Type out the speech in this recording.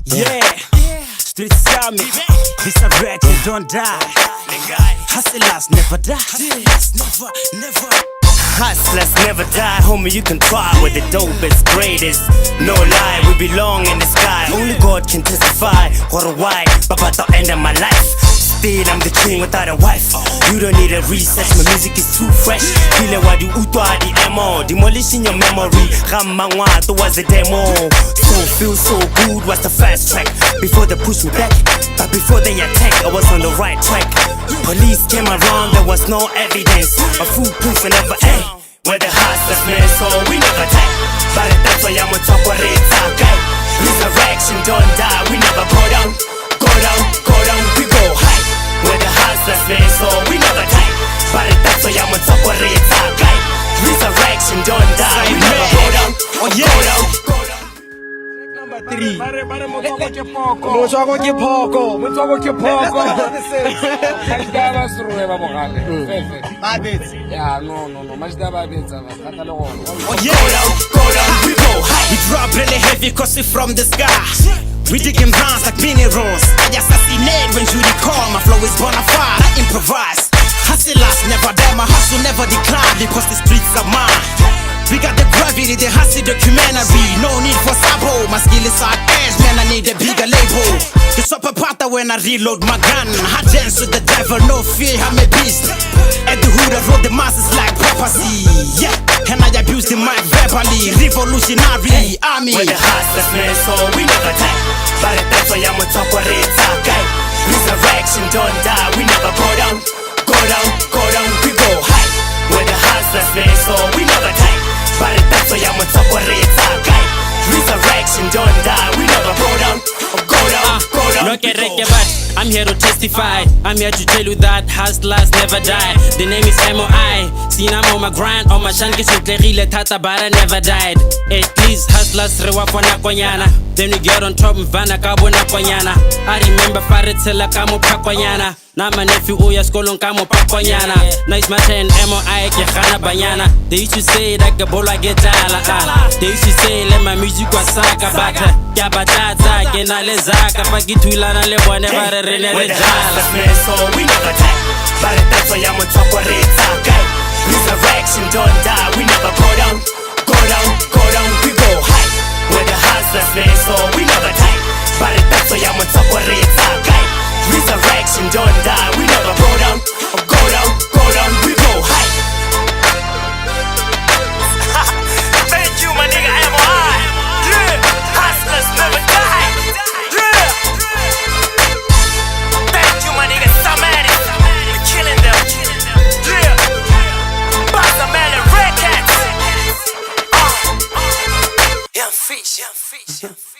Yeah, streets tell me resurrection don't die. Hustlers never die. Hustlers never die, homie, you can try with the dopest, greatest. No lie, we belong in the sky. Only God can testify. What a why, but the end of my life. Still, I'm the king without a wife. You don't need a research, my music is too fresh. Feel what you utwa the ammo, demolishing your memory. Ramangwa, to was a demo. So feel so good, was the fast track. Before they push me back, but before they attack, I was on the right track. Police came around, there was no evidence. A foolproof and never end. We're the hustlers, man, so we never take. But that's why I'm on top of it, okay? Resurrection, don't die, we never go down. Go down, go down, we go high. We're the hustlers, man, so we never take. But that's why I'm on top of it, okay? Resurrection, don't die, we never go down. Go down, go down. Motswako ke phoko. We go high. We drop really heavy cause we from the sky. We digging rounds like minerals. I assassinate when you recall. My flow is bonafide, I improvise. Hustlers never die, my hustle never decline. Because the streets are mine. We got the gravity, the hustle documentary. No need for sabo, my skill is hard edge. Man, I need a bigger label. The chopper partner when I reload my gun. Hot dance with the devil, no fear, I'm a beast. At the hood, I roll the masses like prophecy. Yeah, and I abuse the mic verbally. Revolutionary army. We're the hustlers, man, so we never take. But that's why I'm on top of it, okay? Resurrection, don't die, we never go down. Go down, go down, we go high. We're the hustlers, man, so we never take. But that's why I'm on top of it, okay? Resurrection, don't die, we never go down. Go down, go down, no get wrecked, but I'm here to testify. I'm here to tell you that hustlers never die. The name is MOI. Seen I'm on my grind, on my shank is tata, but I never died. At least hustlers rewa for nakonyana. Then we get on top mvana kabo nakonyana. I remember faretela kamo pakonyana. Na my nephew uya skolong kamo pakonyana. Now it's my turn, MOI ke khana banyana. They used to say that the bola get jala. They used to say let my music was saka bata. Kya batata ke na le zaka pa kitulana le bone ba re re le jala. Man, so we never take. But that's why I'm on top of it, okay? Resurrection, don't die, we never go down. Go down, go down, we go high. We're the hustlers, man, so we never take. But that's why I'm on top of it, okay? Resurrection, don't die, we never go down. Go down, go down, we go high. Thank you, my nigga MOI. Yeah, hustlers never die. Yeah. Thank you, my nigga Samari. We're killing them. Yeah. Bazamello Records. Young fish, young fish, young fish.